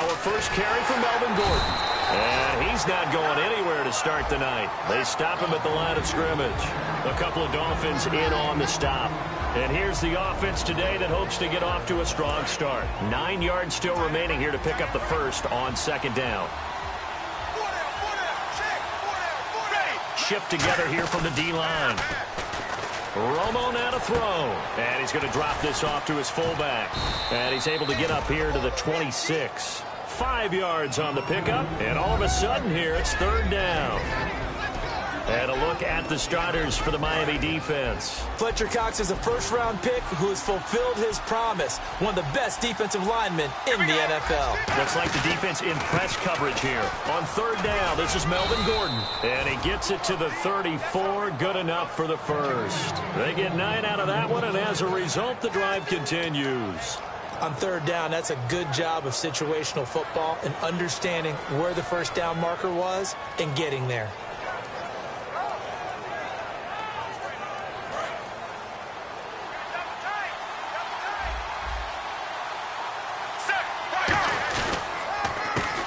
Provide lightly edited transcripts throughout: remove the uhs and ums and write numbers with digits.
Now a first carry for Melvin Gordon. And he's not going anywhere to start the night. They stop him at the line of scrimmage. A couple of Dolphins in on the stop. And here's the offense today that hopes to get off to a strong start. 9 yards still remaining here to pick up the first on second down. Shift together here from the D-line. Romo now to throw. And he's going to drop this off to his fullback. And he's able to get up here to the 26. 5 yards on the pickup. And all of a sudden here, it's third down. And a look at the starters for the Miami defense. Fletcher Cox is a first-round pick who has fulfilled his promise. One of the best defensive linemen in the NFL. Looks like the defense in press coverage here. On third down, this is Melvin Gordon. And he gets it to the 34. Good enough for the first. They get 9 out of that one, and as a result, the drive continues. On third down, that's a good job of situational football and understanding where the first down marker was and getting there.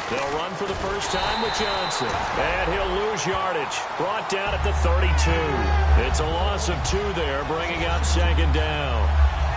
They'll run for the first time with Johnson. And he'll lose yardage. Brought down at the 32. It's a loss of 2 there, bringing up second down.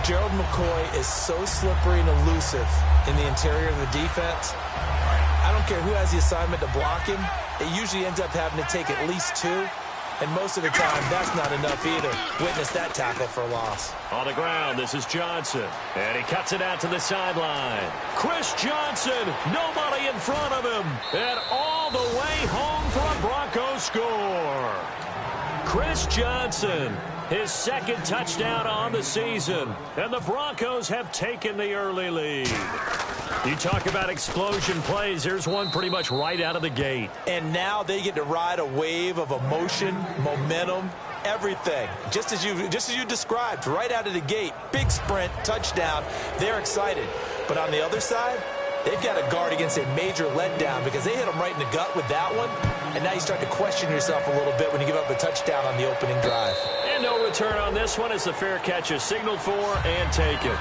Gerald McCoy is so slippery and elusive in the interior of the defense. I don't care who has the assignment to block him. It usually ends up having to take at least 2. And most of the time, that's not enough either. Witness that tackle for a loss. On the ground, this is Johnson. And he cuts it out to the sideline. Chris Johnson, nobody in front of him. And all the way home for a Broncos score. Chris Johnson, his second touchdown on the season. And the Broncos have taken the early lead. You talk about explosion plays. Here's one pretty much right out of the gate. And now they get to ride a wave of emotion, momentum, everything. Just as you described, right out of the gate. Big sprint, touchdown. They're excited. But on the other side, they've got to guard against a major letdown because they hit them right in the gut with that one. And now you start to question yourself a little bit when you give up a touchdown on the opening drive. And no return on this one as the fair catch is signaled for and taken.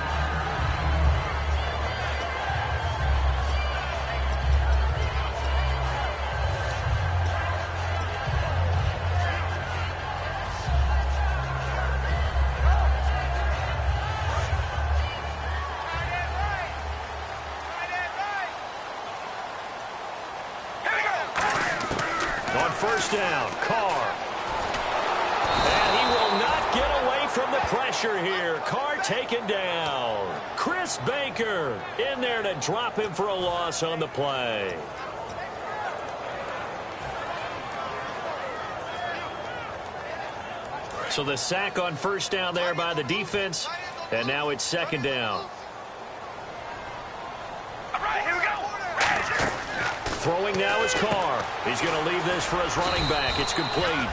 First down, Carr. And he will not get away from the pressure here. Carr taken down. Chris Baker in there to drop him for a loss on the play. So the sack on first down there by the defense. And now it's second down. Throwing now is Carr. He's going to leave this for his running back. It's complete.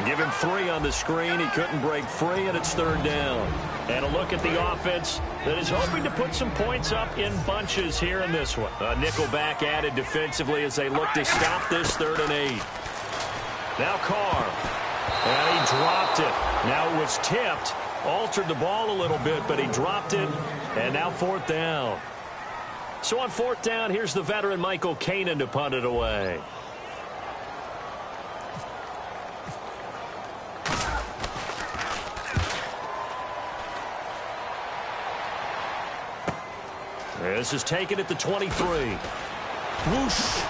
Give him 3 on the screen. He couldn't break free, and it's third down. And a look at the offense that is hoping to put some points up in bunches here in this one. A nickel back added defensively as they look to stop this 3rd and 8. Now Carr. And he dropped it. Now it was tipped. Altered the ball a little bit, but he dropped it. And now 4th down. So on 4th down, here's the veteran Michael Kanan to punt it away. This is taken at the 23. Whoosh.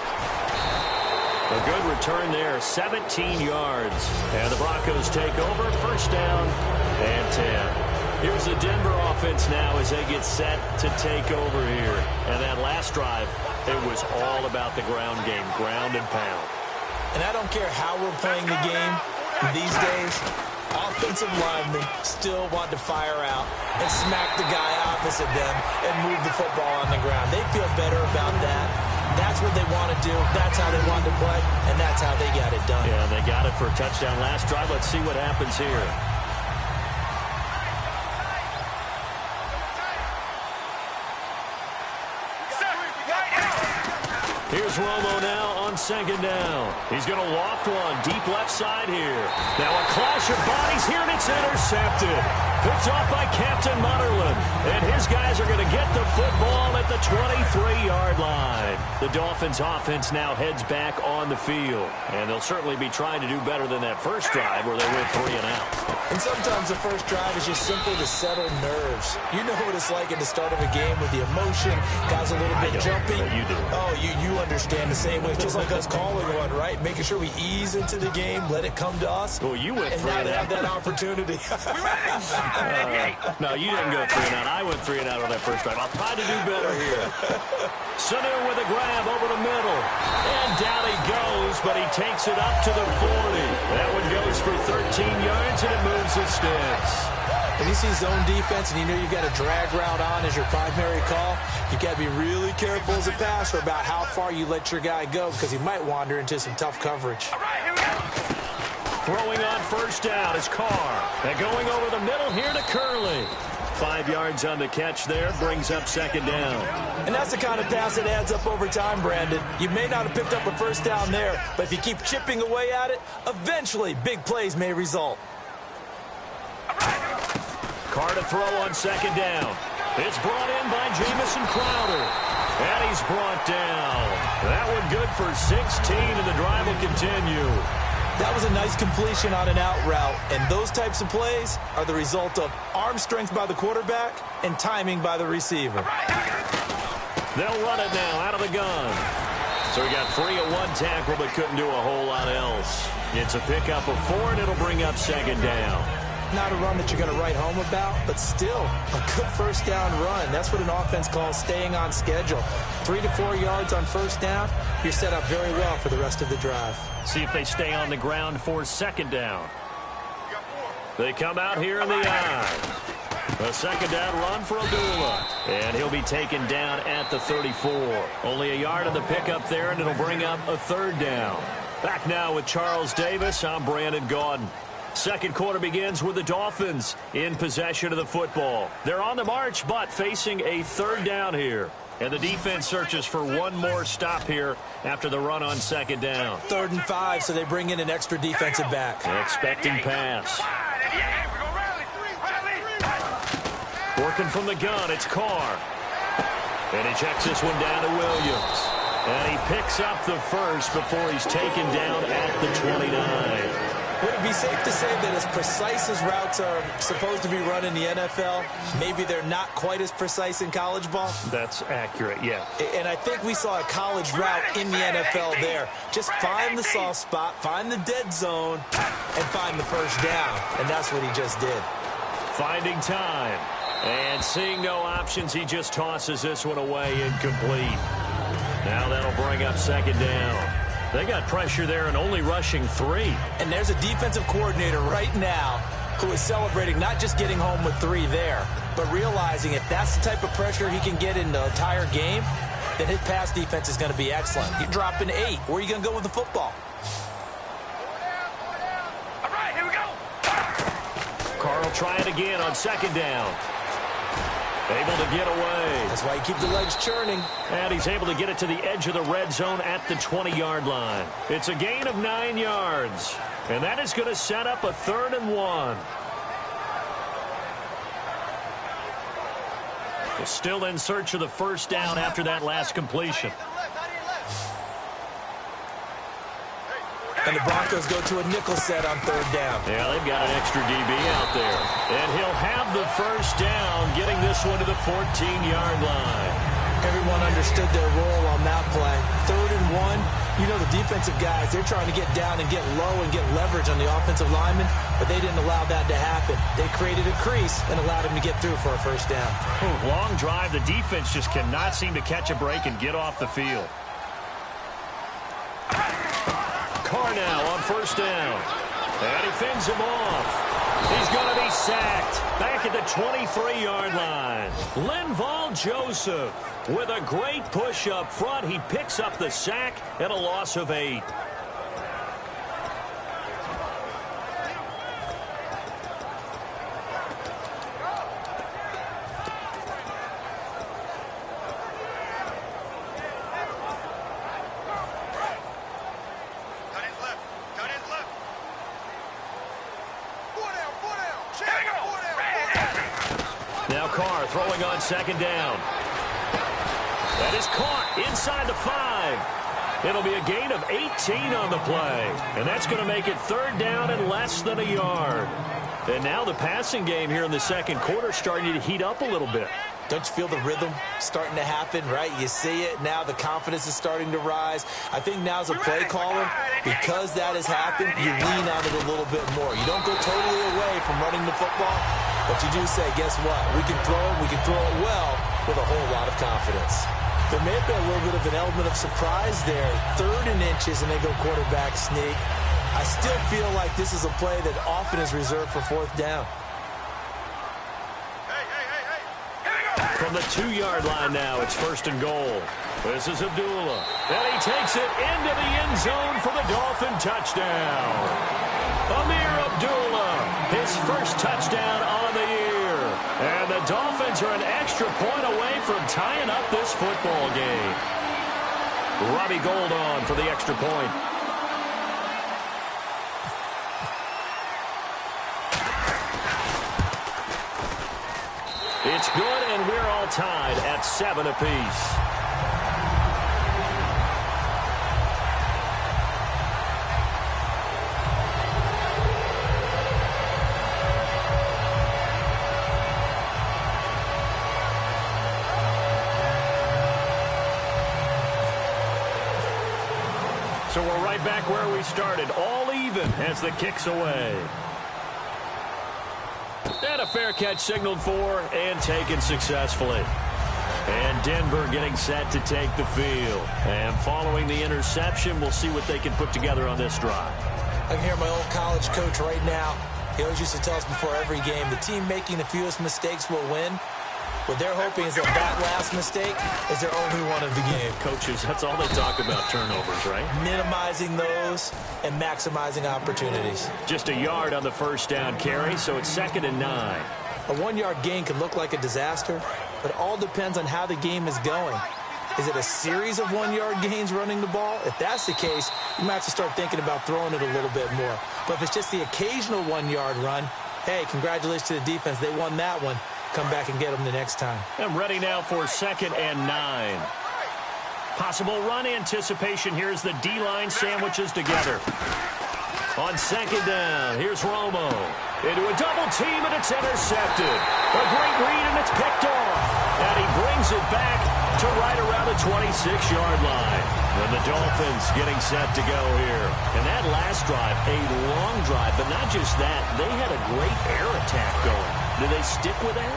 A good return there, 17 yards. And the Broncos take over, first down and 10. Here's the Denver offense now as they get set to take over here. And that last drive, it was all about the ground game, ground and pound. And I don't care how we're playing the game these days, offensive linemen still want to fire out and smack the guy opposite them and move the football on the ground. They feel better about that. That's what they want to do. That's how they want to play, and that's how they got it done. Yeah, they got it for a touchdown last drive. Let's see what happens here. Here's Romo now on second down. He's going to loft one deep left side here. Now a clash of bodies here, and it's intercepted. Picked off by Captain Mutterland. And his guys are going to get the football at the 23-yard line. The Dolphins' offense now heads back on the field. And they'll certainly be trying to do better than that first drive where they went 3 and out. And sometimes the first drive is just simply to settle nerves. You know what it's like at the start of a game with the emotion, guys a little bit jumpy. You do. Oh, you understand the same way. It's just like us calling one, right? Making sure we ease into the game, let it come to us. Well, you went and 3 now and to out. have that opportunity. No, you didn't go 3 and out. I went 3 and out on that first drive. I'll try to do better here. Sanu with a grab over the middle. And down he goes, but he takes it up to the 40. That one goes for 13 yards, and it moves the sticks. When you see zone defense and you know you've got a drag route on as your primary call, you've got to be really careful as a passer about how far you let your guy go because he might wander into some tough coverage. All right, here we go. Throwing on first down is Carr. And going over the middle here to Curley. 5 yards on the catch there, brings up second down. And that's the kind of pass that adds up over time, Brandon. You may not have picked up a first down there, but if you keep chipping away at it, eventually big plays may result. Carr to throw on second down. It's brought in by Jamison Crowder. And he's brought down. That one good for 16, and the drive will continue. That was a nice completion on an out route, and those types of plays are the result of arm strength by the quarterback and timing by the receiver. They'll run it now out of the gun. So he got 3 at 1 tackle, but couldn't do a whole lot else. It's a pickup of 4, and it'll bring up second down. Not a run that you're going to write home about, but still a good first down run. That's what an offense calls staying on schedule. 3 to 4 yards on first down, you're set up very well for the rest of the drive. See if they stay on the ground for second down. They come out here in the eye. A second down run for Abdullah. And he'll be taken down at the 34. Only a yard of the pickup there, and it'll bring up a third down. Back now with Charles Davis. I'm Brandon Gaudin. Second quarter begins with the Dolphins in possession of the football. They're on the march, but facing a third down here. And the defense searches for one more stop here after the run on second down. 3rd and 5, so they bring in an extra defensive back. Expecting pass. Working from the gun, it's Carr. And he checks this one down to Williams. And he picks up the first before he's taken down at the 29. Would it be safe to say that as precise as routes are supposed to be run in the NFL, maybe they're not quite as precise in college ball? That's accurate, yeah. And I think we saw a college route in the NFL there. Just find the soft spot, find the dead zone, and find the first down. And that's what he just did. Finding time. And seeing no options, he just tosses this one away incomplete. Now that'll bring up second down. They got pressure there and only rushing 3. And there's a defensive coordinator right now who is celebrating not just getting home with 3 there, but realizing if that's the type of pressure he can get in the entire game, then his pass defense is going to be excellent. You're dropping 8. Where are you going to go with the football? All right, here we go. Carr will try it again on second down. Able to get away. That's why you keep the legs churning. And he's able to get it to the edge of the red zone at the 20-yard line. It's a gain of 9 yards. And that is going to set up a 3rd and 1. They're still in search of the first down after that last completion. And the Broncos go to a nickel set on 3rd down. Yeah, they've got an extra DB out there. And he'll have the first down, getting this one to the 14-yard line. Everyone understood their role on that play. 3rd and 1, you know the defensive guys, they're trying to get down and get low and get leverage on the offensive lineman, but they didn't allow that to happen. They created a crease and allowed him to get through for a first down. Long drive. The defense just cannot seem to catch a break and get off the field. Carr now on first down. And he fends him off. He's going to be sacked back at the 23-yard line. Linval Joseph with a great push up front. He picks up the sack and a loss of 8. Carr throwing on second down. That is caught inside the 5. It'll be a gain of 18 on the play. And that's going to make it third down and less than a yard. And now the passing game here in the second quarter starting to heat up a little bit. Don't you feel the rhythm starting to happen, right? You see it. Now the confidence is starting to rise. I think now as a play caller, because that has happened, you lean on it a little bit more. You don't go totally away from running the football, but you do say, guess what? We can throw it. We can throw it well with a whole lot of confidence. There may have been a little bit of an element of surprise there. 3rd and inches, and they go quarterback sneak. I still feel like this is a play that often is reserved for 4th down. From the 2-yard line now, it's 1st and goal. This is Abdullah. And he takes it into the end zone for the Dolphin touchdown. Amir Abdullah, his first touchdown on the year. And the Dolphins are an extra point away from tying up this football game. Robbie Gould on for the extra point. It's good, and we're all tied at 7 apiece. So we're right back where we started, all even as the kick's away. And a fair catch signaled for and taken successfully. And Denver getting set to take the field. And following the interception, we'll see what they can put together on this drive. I can hear my old college coach right now. He always used to tell us before every game, the team making the fewest mistakes will win. What they're hoping is that last mistake is their only one of the game. Coaches, that's all they talk about, turnovers, right? Minimizing those and maximizing opportunities. Just a yard on the first down carry, so it's 2nd and 9. A 1-yard gain can look like a disaster, but it all depends on how the game is going. Is it a series of 1-yard gains running the ball? If that's the case, you might have to start thinking about throwing it a little bit more. But if it's just the occasional 1-yard run, hey, congratulations to the defense. They won that one. Come back and get them the next time. I'm ready now for 2nd and 9. Possible run anticipation. Here's the D-line sandwiches together. On 2nd down, here's Romo. Into a double team, and it's intercepted. A great read, and it's picked off. And he brings it back to right around the 26-yard line. And the Dolphins getting set to go here. And that last drive, a long drive, but not just that. They had a great air attack going. Do they stick with that?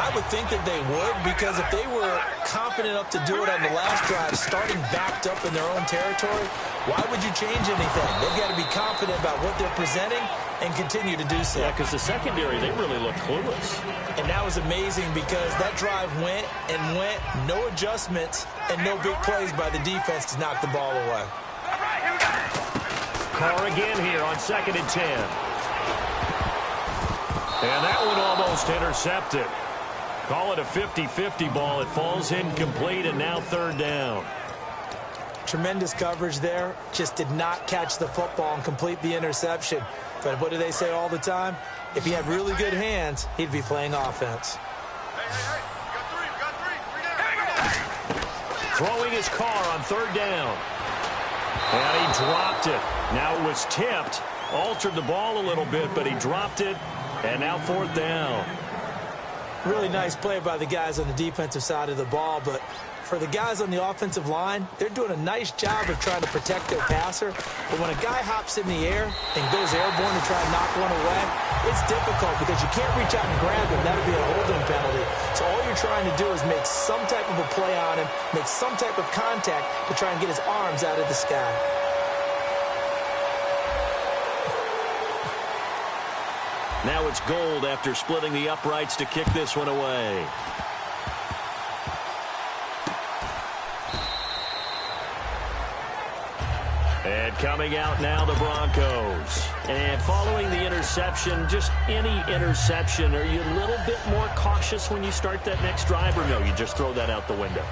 I would think that they would, because if they were confident enough to do it on the last drive, starting backed up in their own territory, why would you change anything? They've got to be confident about what they're presenting and continue to do so. Yeah, because the secondary, they really looked clueless. And that was amazing because that drive went and went, no adjustments, and no big plays by the defense to knock the ball away. Carr again here on 2nd and 10. And that one almost intercepted. Call it a 50-50 ball. It falls incomplete, and now 3rd down. Tremendous coverage there. Just did not catch the football and complete the interception. But what do they say all the time? If he had really good hands, he'd be playing offense. Throwing his Carr on 3rd down. And he dropped it. Now it was tipped. Altered the ball a little bit, but he dropped it. And now 4th down. Really nice play by the guys on the defensive side of the ball, but for the guys on the offensive line, they're doing a nice job of trying to protect their passer. But when a guy hops in the air and goes airborne to try and knock one away, it's difficult because you can't reach out and grab him. That would be a holding penalty. So all you're trying to do is make some type of a play on him, make some type of contact to try and get his arms out of the sky. Now it's Gould after splitting the uprights to kick this one away. And coming out now, the Broncos. And following the interception, just any interception, are you a little bit more cautious when you start that next drive, or no, you just throw that out the window?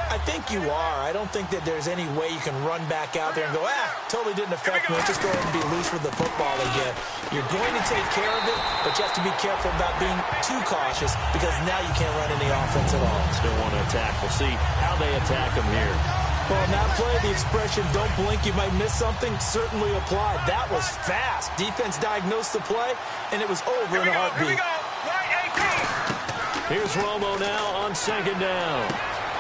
I think you are. I don't think that there's any way you can run back out there and go, totally didn't affect me. Just go ahead and be loose with the football again. You're going to take care of it, but you have to be careful about being too cautious because now you can't run any offense at all. Still want to attack. We'll see how they attack him here. Well, on that play, the expression, don't blink, you might miss something, certainly applied. That was fast. Defense diagnosed the play, and it was over in a heartbeat. Here we go. Right 18. Here's Romo now on second down.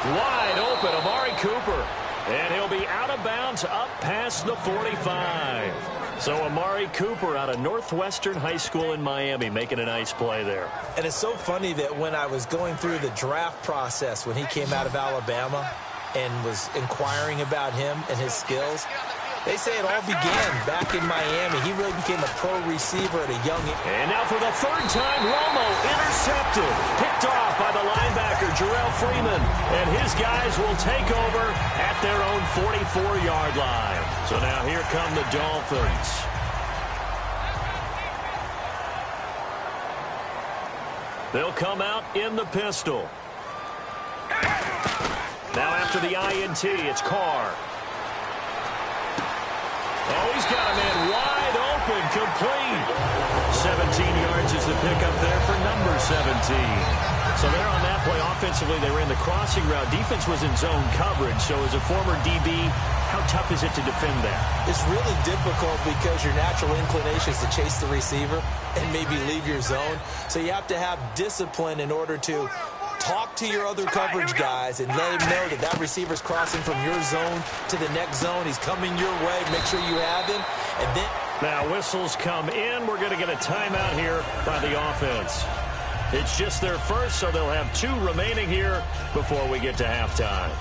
Wide open, Amari Cooper. And he'll be out of bounds up past the 45. So Amari Cooper out of Northwestern High School in Miami making a nice play there. And it's so funny that when I was going through the draft process when he came out of Alabama and was inquiring about him and his skills, they say it all began back in Miami. He really became a pro receiver at a young age. And now for the third time, Romo intercepted. Picked off by the linebacker, Jarrell Freeman. And his guys will take over at their own 44-yard line. So now here come the Dolphins. They'll come out in the pistol. Now after the INT, it's Carr. Oh, he's got a man wide open, complete. 17 yards is the pickup there for number 17. So there on that play, offensively, they ran the crossing route. Defense was in zone coverage, so as a former DB, how tough is it to defend that? It's really difficult because your natural inclination is to chase the receiver and maybe leave your zone. So you have to have discipline in order to talk to your other coverage guys and let him know that that receiver's crossing from your zone to the next zone. He's coming your way. Make sure you have him. And then now whistles come in. We're going to get a timeout here by the offense. It's just their first, so they'll have 2 remaining here before we get to halftime.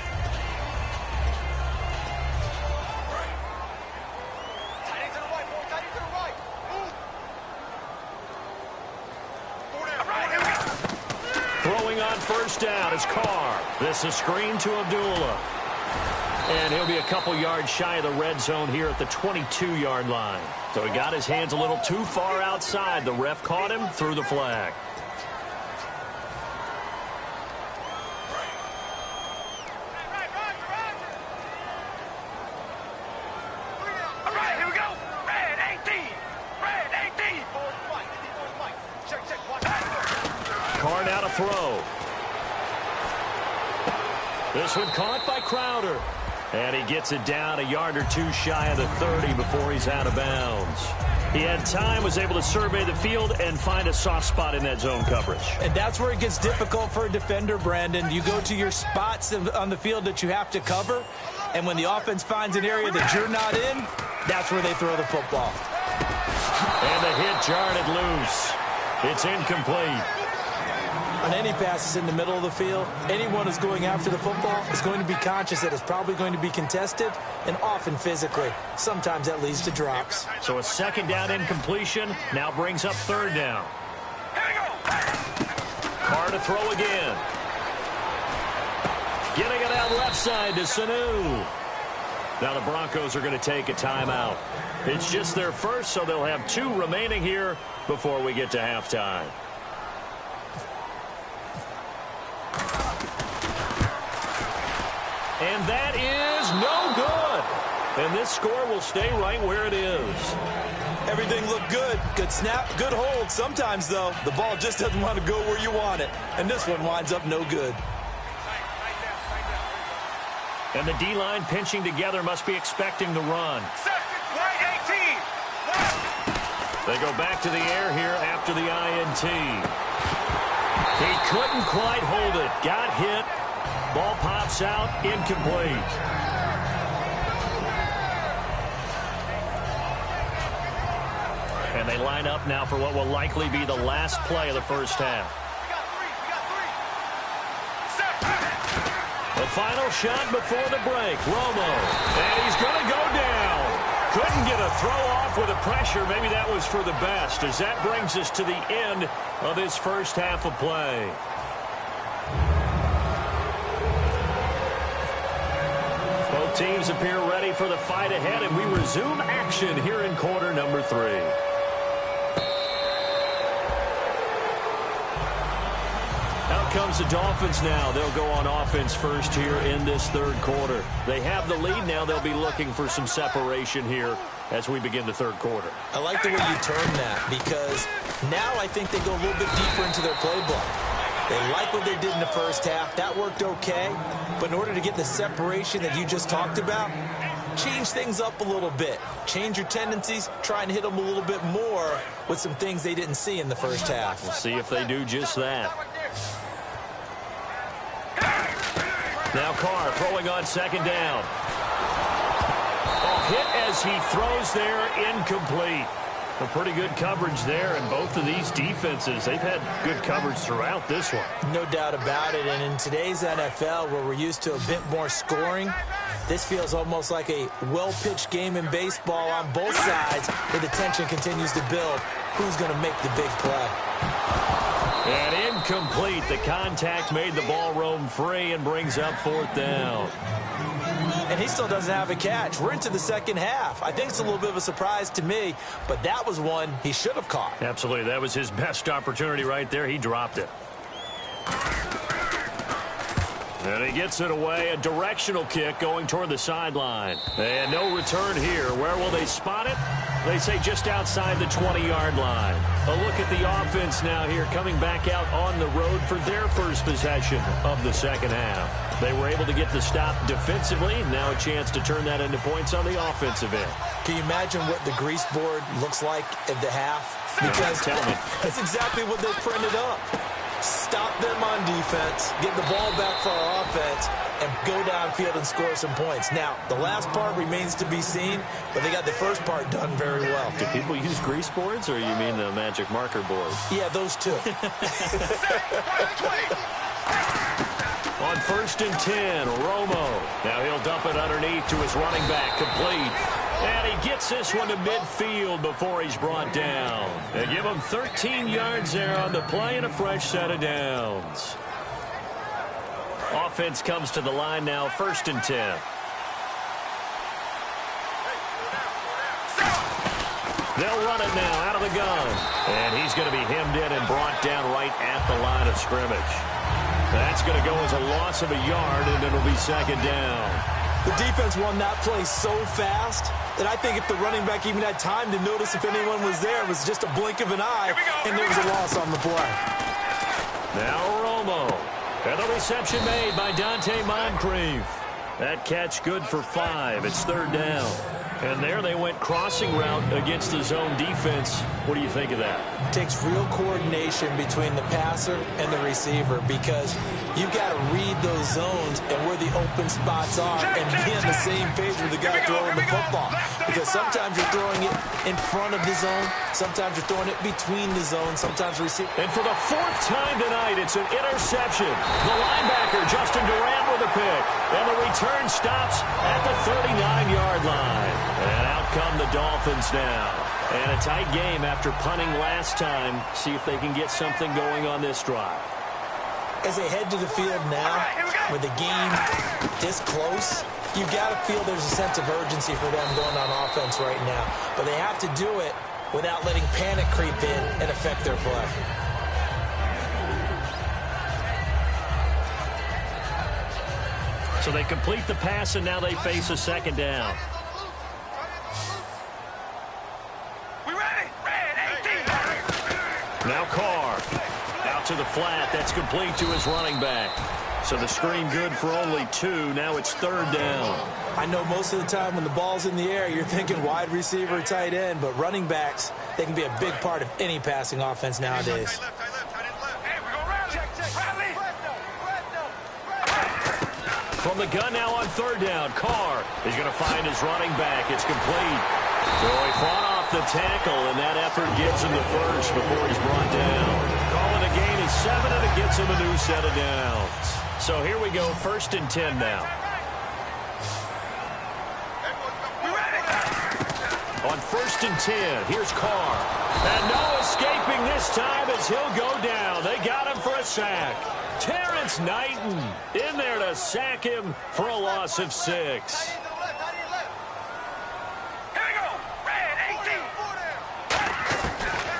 Throwing on first down is Carr. This is screen to Abdullah. And he'll be a couple yards shy of the red zone here at the 22-yard line. So he got his hands a little too far outside. The ref caught him, threw the flag. All right, here we go. Red 18. Red 18. Carr now to throw. This one caught by Crowder. And he gets it down a yard or 2 shy of the 30 before he's out of bounds. He had time, was able to survey the field and find a soft spot in that zone coverage. And that's where it gets difficult for a defender, Brandon. You go to your spots on the field that you have to cover, and when the offense finds an area that you're not in, that's where they throw the football. And the hit jarred it loose. It's incomplete. On any passes in the middle of the field, anyone who's going after the football is going to be conscious that it's probably going to be contested and often physically. Sometimes that leads to drops. So a second down incompletion now brings up third down. Carr to throw again. Getting it out left side to Sanu. Now the Broncos are going to take a timeout. It's just their first, so they'll have 2 remaining here before we get to halftime. And that is no good. And this score will stay right where it is. Everything looked good. Good snap, good hold. Sometimes, though, the ball just doesn't want to go where you want it. And this one winds up no good. And the D-line pinching together must be expecting the run. Right 18. They go back to the air here after the INT. He couldn't quite hold it. Got hit. Ball pops out, incomplete. And they line up now for what will likely be the last play of the first half. The final shot before the break, Romo. And he's going to go down. Couldn't get a throw off with the pressure. Maybe that was for the best, as that brings us to the end of this first half of play. Both teams appear ready for the fight ahead, and we resume action here in quarter number 3. Now comes the Dolphins now. They'll go on offense first here in this third quarter. They have the lead now. They'll be looking for some separation here as we begin the third quarter. I like the way you term that, because now I think they go a little bit deeper into their playbook. They like what they did in the first half. That worked okay. But in order to get the separation that you just talked about, change things up a little bit. Change your tendencies. Try and hit them a little bit more with some things they didn't see in the first half. We'll see if they do just that. Now Carr throwing on second down. Hit as he throws there, incomplete. A pretty good coverage there, and both of these defenses, they've had good coverage throughout this one. No doubt about it, and in today's NFL, where we're used to a bit more scoring, this feels almost like a well-pitched game in baseball on both sides, where the tension continues to build. Who's going to make the big play? And incomplete. The contact made the ball roam free and brings up fourth down. And he still doesn't have a catch. We're into the second half. I think it's a little bit of a surprise to me, but that was one he should have caught. Absolutely. That was his best opportunity right there. He dropped it. And he gets it away. A directional kick going toward the sideline. And no return here. Where will they spot it? They say just outside the 20-yard line. A look at the offense now here, coming back out on the road for their first possession of the second half. They were able to get the stop defensively. Now a chance to turn that into points on the offensive end. Can you imagine what the grease board looks like at the half? Because tell me. That's exactly what they printed up. Stop them on defense, get the ball back for our offense, and go downfield and score some points. Now, the last part remains to be seen, but they got the first part done very well. Do people use grease boards, or you mean the magic marker board? Yeah, those two. On 1st and 10, Romo. Now he'll dump it underneath to his running back, complete. And he gets this one to midfield before he's brought down. They give him 13 yards there on the play and a fresh set of downs. Offense comes to the line now, 1st and 10. They'll run it now out of the gun. And he's going to be hemmed in and brought down right at the line of scrimmage. That's going to go as a loss of a yard, and it'll be second down. The defense won that play so fast that I think if the running back even had time to notice if anyone was there, it was just a blink of an eye, and there was a loss on the play. Now Romo. And the reception made by Dante Moncrief. That catch good for 5. It's 3rd down. And there they went crossing route against the zone defense. What do you think of that? It takes real coordination between the passer and the receiver, because you've got to read those zones and where the open spots are and be on the same page with the guy throwing the football. Because sometimes you're throwing it in front of the zone, sometimes you're throwing it between the zones, sometimes receive. And for the 4th time tonight, it's an interception. The linebacker, Justin Durant, with a pick. And the return stops at the 39-yard line. And out come the Dolphins now. And a tight game after punting last time. See if they can get something going on this drive. As they head to the field now, with the game this close, you've got to feel there's a sense of urgency for them going on offense right now. But they have to do it without letting panic creep in and affect their play. So they complete the pass, and now they face a second down. Now Carr out to the flat. That's complete to his running back. So the screen good for only 2. Now it's 3rd down. I know most of the time when the ball's in the air, you're thinking wide receiver, tight end, but running backs, they can be a big part of any passing offense nowadays. From the gun now on 3rd down, Carr is going to find his running back. It's complete. So he fought off the tackle, and that effort gets him the first before he's brought down. Calling a gain of 7, and it gets him a new set of downs. So here we go, 1st and 10 now. On 1st and 10, here's Carr. And no escaping this time as he'll go down. They got him for a sack. Terrence Knighton in there to sack him for a loss of 6.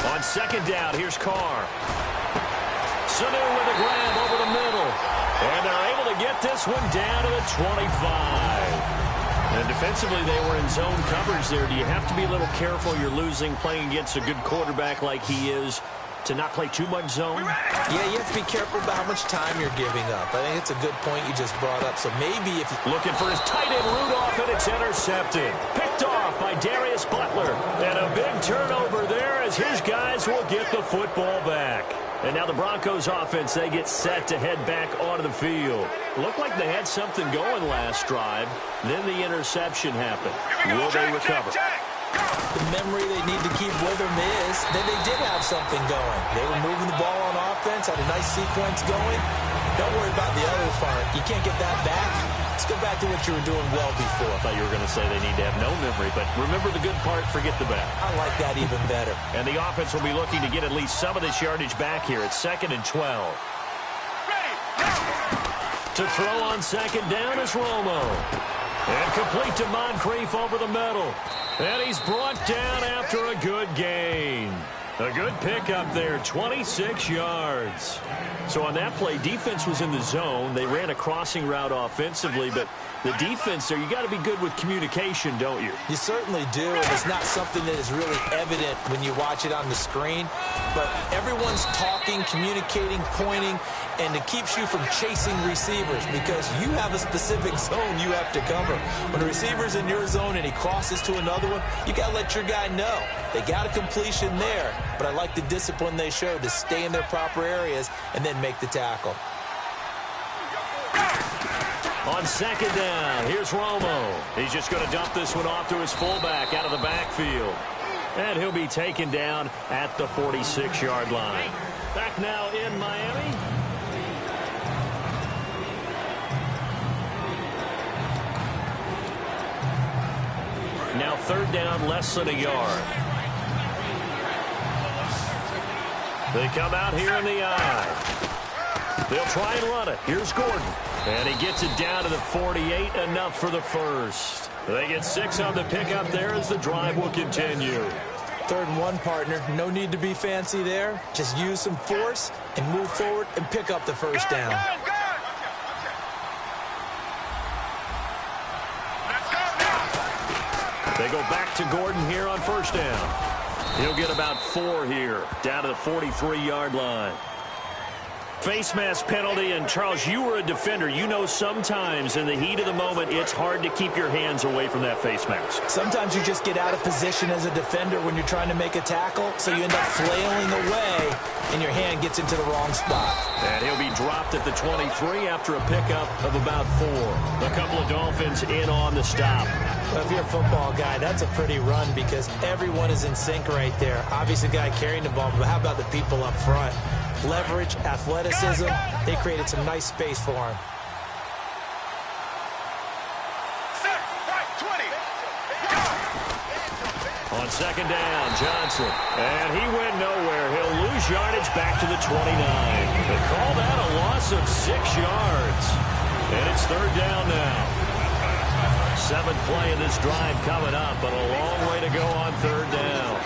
On 2nd down, here's Carr. Sanu with a grab over the middle. And they're able to get this one down to the 25. And defensively, they were in zone coverage there. Do you have to be a little careful? You're losing, playing against a good quarterback like he is, to not play too much zone? Yeah, you have to be careful about how much time you're giving up. I think it's a good point you just brought up. So maybe if you... Looking for his tight end, Rudolph, and it's intercepted. Picked off by Darius Butler. And a big turnover there as his guys will get the football back. And now the Broncos offense, they get set to head back onto the field. Looked like they had something going last drive. Then the interception happened. Will they recover? The memory they need to keep with them is that they did have something going. They were moving the ball on offense, had a nice sequence going. Don't worry about the other part. You can't get that back. Let's go back to what you were doing well before. I thought you were going to say they need to have no memory, but remember the good part, forget the bad. I like that even better. And the offense will be looking to get at least some of this yardage back here. It's 2nd and 12. Ready, To throw on 2nd down is Romo. And complete to Moncrief over the middle. And he's brought down after a good gain. A good pickup there, 26 yards. So on that play, defense was in the zone. They ran a crossing route offensively, but the defense there, you got to be good with communication, don't you? You certainly do, and it's not something that is really evident when you watch it on the screen. But everyone's talking, communicating, pointing, and it keeps you from chasing receivers because you have a specific zone you have to cover. When a receiver's in your zone and he crosses to another one, you got to let your guy know. They got a completion there, but I like the discipline they showed to stay in their proper areas and then make the tackle. On 2nd down, here's Romo. He's just going to dump this one off to his fullback out of the backfield. And he'll be taken down at the 46-yard line. Back now in Miami. Now 3rd down, less than a yard. They come out here in the eye. They'll try and run it. Here's Gordon. And he gets it down to the 48, enough for the first. They get 6 on the pickup there as the drive will continue. 3rd and 1, partner. No need to be fancy there. Just use some force and move forward and pick up the first down. They go back to Gordon here on 1st down. He'll get about 4 here, down to the 43-yard line. Face mask penalty, and Charles, you were a defender. You know sometimes in the heat of the moment, it's hard to keep your hands away from that face mask. Sometimes you just get out of position as a defender when you're trying to make a tackle, so you end up flailing away, and your hand gets into the wrong spot. And he'll be dropped at the 23 after a pickup of about 4. A couple of Dolphins in on the stop. Well, if you're a football guy, that's a pretty run because everyone is in sync right there. Obviously, the guy carrying the ball, but how about the people up front? Leverage, athleticism, they created some nice space for him. On 2nd down, Johnson. And he went nowhere. He'll lose yardage back to the 29. They call that a loss of 6 yards. And it's 3rd down now. 7th play of this drive coming up, but a long way to go on 3rd down.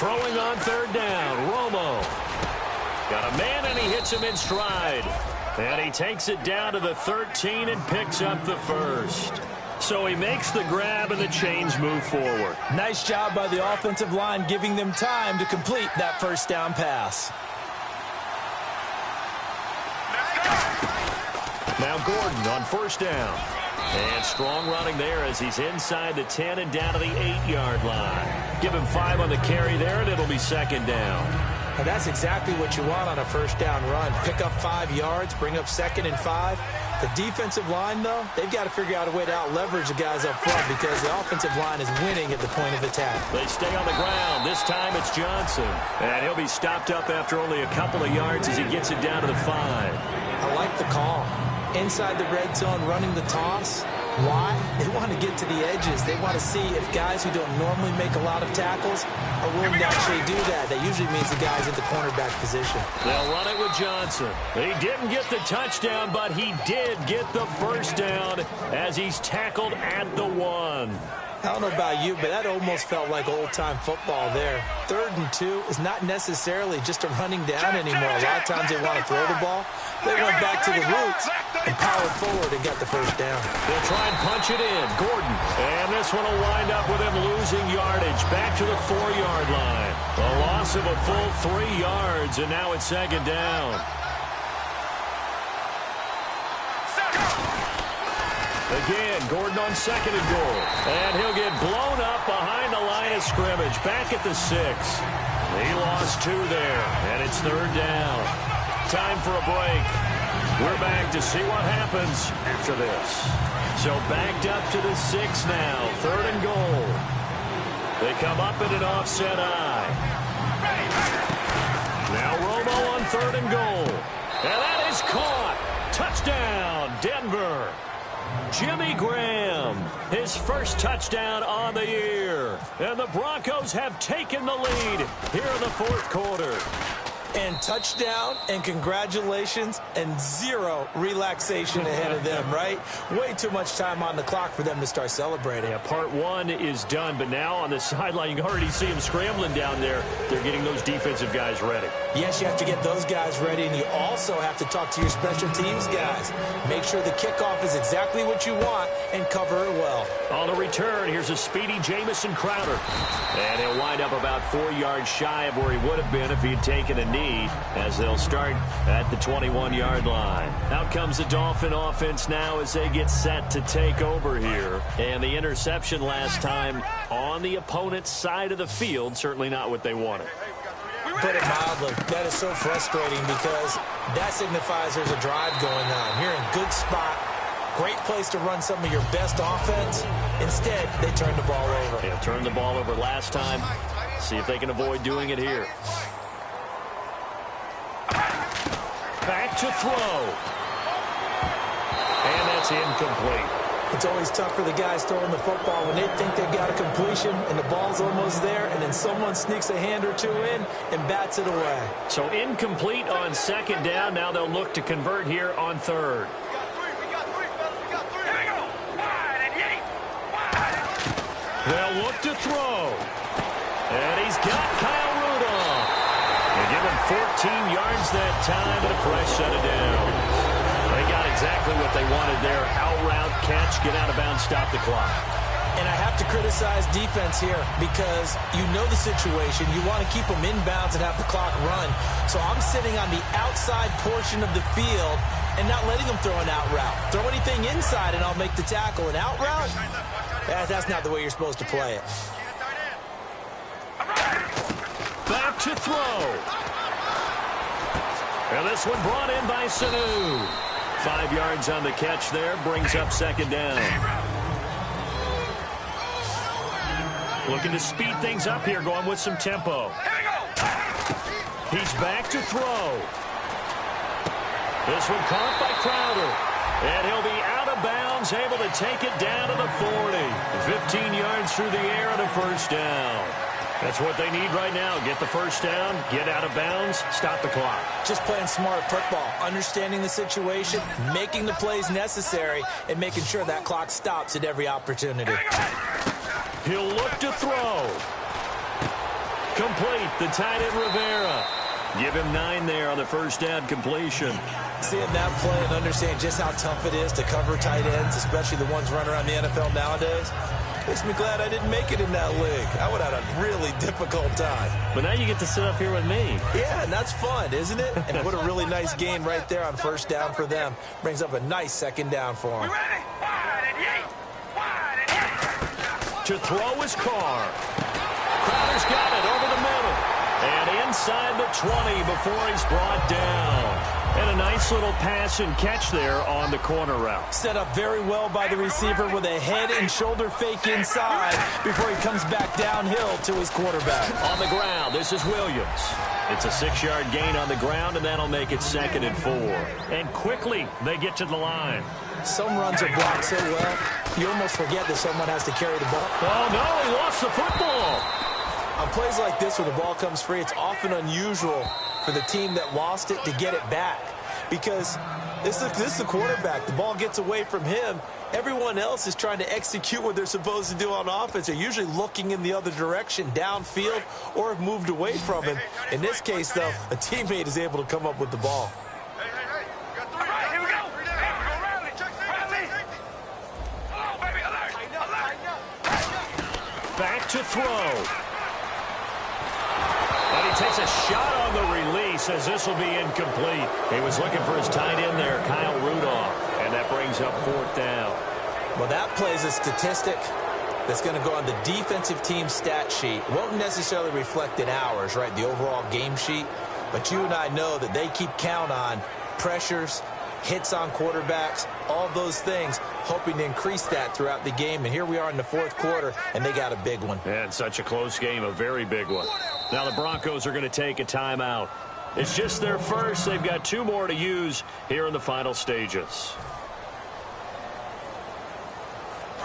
Throwing on 3rd down, Romo. Got a man, and he hits him in stride. And he takes it down to the 13 and picks up the first. So he makes the grab, and the chains move forward. Nice job by the offensive line giving them time to complete that 1st down pass. Now Gordon on 1st down. And strong running there as he's inside the 10 and down to the 8-yard line. Give him 5 on the carry there, and it'll be 2nd down. And that's exactly what you want on a 1st down run. Pick up 5 yards, bring up 2nd and 5. The defensive line, though, they've got to figure out a way to out-leverage the guys up front because the offensive line is winning at the point of attack. They stay on the ground. This time it's Johnson. And he'll be stopped up after only a couple of yards as he gets it down to the 5. I like the call. Inside the red zone, running the toss. Why? They want to get to the edges. They want to see if guys who don't normally make a lot of tackles are willing to actually do that. That usually means the guy's at the cornerback position. They'll run it with Johnson. He didn't get the touchdown, but he did get the 1st down as he's tackled at the 1. I don't know about you, but that almost felt like old-time football there. 3rd and 2 is not necessarily just a running down anymore. A lot of times they want to throw the ball. They went back to the roots and powered forward and got the first down. They'll try and punch it in. Gordon. And this one will wind up with him losing yardage. Back to the 4-yard line. A loss of a full 3 yards, and now it's 2nd down. Again, Gordon on 2nd and goal. And he'll get blown up behind the line of scrimmage. Back at the 6. He lost 2 there, and it's 3rd down. Time for a break. We're back to see what happens after this. So backed up to the 6 now. 3rd and goal. They come up in an offset eye. Now Romo on 3rd and goal. And that is caught. Touchdown, Denver. Jimmy Graham, his first touchdown on the year. And the Broncos have taken the lead here in the 4th quarter. And touchdown, and congratulations, and 0 relaxation ahead of them, right? Way too much time on the clock for them to start celebrating. Yeah, part 1 is done, but now on the sideline, you can already see them scrambling down there. They're getting those defensive guys ready. Yes, you have to get those guys ready, and you also have to talk to your special teams guys. Make sure the kickoff is exactly what you want and cover it well. On the return, here's a speedy Jamison Crowder. And he'll wind up about 4 yards shy of where he would have been if he had taken a knee, as they'll start at the 21-yard line. Out comes the Dolphin offense now as they get set to take over here. And the interception last time on the opponent's side of the field, certainly not what they wanted. Put it mildly, that is so frustrating because that signifies there's a drive going on. You're in good spot. Great place to run some of your best offense. Instead, they turn the ball over. Yeah, turned the ball over last time. See if they can avoid doing it here. Back to throw. And that's incomplete. It's always tough for the guys throwing the football when they think they've got a completion and the ball's almost there, and then someone sneaks a hand or two in and bats it away. So incomplete on 2nd down. Now they'll look to convert here on 3rd. They'll look to throw. And he's got Kyle Rudolph. They give him 14 yards that time and a fresh set of downs. They got exactly what they wanted there. Out route, catch, get out of bounds, stop the clock. And I have to criticize defense here because you know the situation. You want to keep them inbounds and have the clock run. So I'm sitting on the outside portion of the field and not letting them throw an out route. Throw anything inside and I'll make the tackle. An out route? That's not the way you're supposed to play it. Back to throw. And this one brought in by Sanu. 5 yards on the catch there, brings up 2nd down. Looking to speed things up here, going with some tempo. He's back to throw. This one caught by Crowder. And he'll be out of bounds, able to take it down to the 40. 15 yards through the air and a first down. That's what they need right now. Get the first down, get out of bounds, stop the clock. Just playing smart football, understanding the situation, making the plays necessary, and making sure that clock stops at every opportunity. He'll look to throw. Complete, the tight end Rivera. Give him 9 there on the first down completion. Seeing that play and understand just how tough it is to cover tight ends, especially the ones running around the NFL nowadays, makes me glad I didn't make it in that league. I would have had a really difficult time. But now you get to sit up here with me. Yeah, and that's fun, isn't it? And what a really nice gain right there on first down for them. Brings up a nice 2nd down for them. To throw his car. Crowder's got it over the middle. And inside the 20 before he's brought down. And a nice little pass and catch there on the corner route. Set up very well by the receiver with a head and shoulder fake inside before he comes back downhill to his quarterback. On the ground, this is Williams. It's a 6-yard gain on the ground, and that'll make it 2nd and 4. And quickly, they get to the line. Some runs are blocked so well, you almost forget that someone has to carry the ball. Oh, no, he lost the football. On plays like this where the ball comes free, it's often unusual for the team that lost it to get it back. because this is the quarterback. The ball gets away from him. Everyone else is trying to execute what they're supposed to do on offense. They're usually looking in the other direction, downfield, or have moved away from him. In this case, though, a teammate is able to come up with the ball. All right, here we go. Rally. Hello, baby. Alert. Back to throw. And he takes a shot on the release as this will be incomplete. He was looking for his tight end there, Kyle Rudolph, and that brings up 4th down. Well, that plays a statistic that's going to go on the defensive team stat sheet. It won't necessarily reflect in ours, right, the overall game sheet, but you and I know that they keep count on pressures, hits on quarterbacks, all those things, hoping to increase that throughout the game. And here we are in the 4th quarter, and they got a big one. And such a close game, a very big one. Now the Broncos are going to take a timeout. It's just their first. They've got 2 more to use here in the final stages.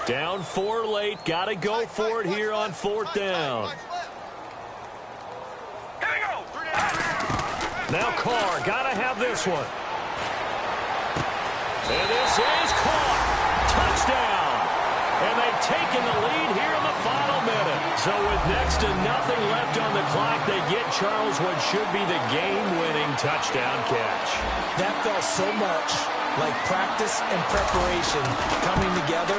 Down 4 late. Got to go for it here on 4th down. Here we go. Now Carr, got to have this one. And this is caught. Touchdown. And they've taken the lead here in the final minute. So with next to nothing left on the clock, they get Charles what should be the game-winning touchdown catch. That felt so much like practice and preparation coming together.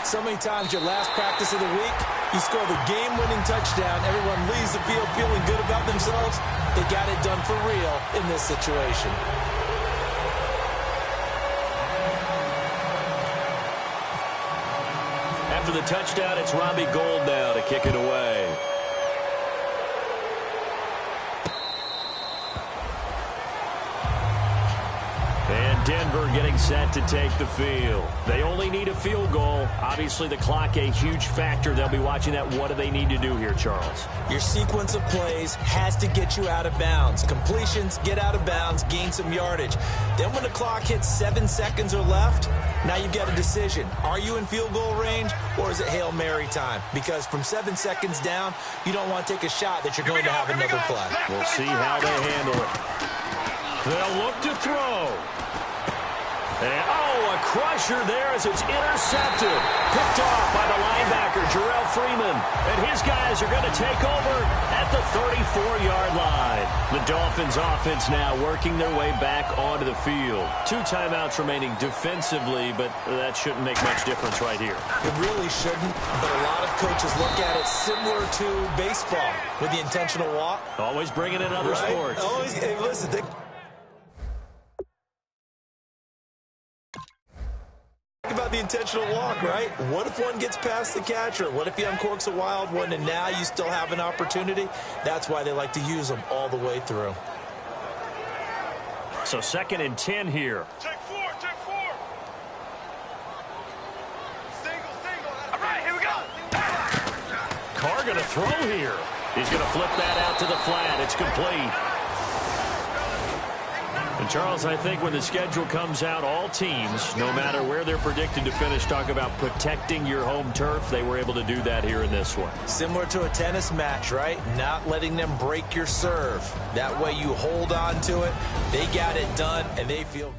So many times your last practice of the week, you score the game-winning touchdown. Everyone leaves the field feeling good about themselves. They got it done for real in this situation. After the touchdown, it's Robbie Gould now to kick it away. And Denver getting set to take the field. They only need a field goal. Obviously, the clock a huge factor. They'll be watching that. What do they need to do here, Charles? Your sequence of plays has to get you out of bounds. Completions, get out of bounds, gain some yardage. Then when the clock hits 7 seconds or left, now you've got a decision. Are you in field goal range, or is it Hail Mary time? Because from 7 seconds down, you don't want to take a shot that you're going to have another play. We'll see how they handle it. They'll look to throw. And, a crusher there as it's intercepted. Picked off by the linebacker, Jarrell Freeman. And his guys are going to take over at the 34-yard line. The Dolphins offense now working their way back onto the field. 2 timeouts remaining defensively, but that shouldn't make much difference right here. It really shouldn't, but a lot of coaches look at it similar to baseball with the intentional walk. Always bringing in other sports. Always, hey, listen, think about the intentional walk, right? What if one gets past the catcher? What if he uncorks a wild one and now you still have an opportunity? That's why they like to use them all the way through. So 2nd and 10 here. Take 4. Single. All right, here we go. Carr going to throw here. He's going to flip that out to the flat. It's complete. And Charles, I think when the schedule comes out, all teams, no matter where they're predicted to finish, talk about protecting your home turf. They were able to do that here in this one. Similar to a tennis match, right? Not letting them break your serve. That way you hold on to it. They got it done, and they feel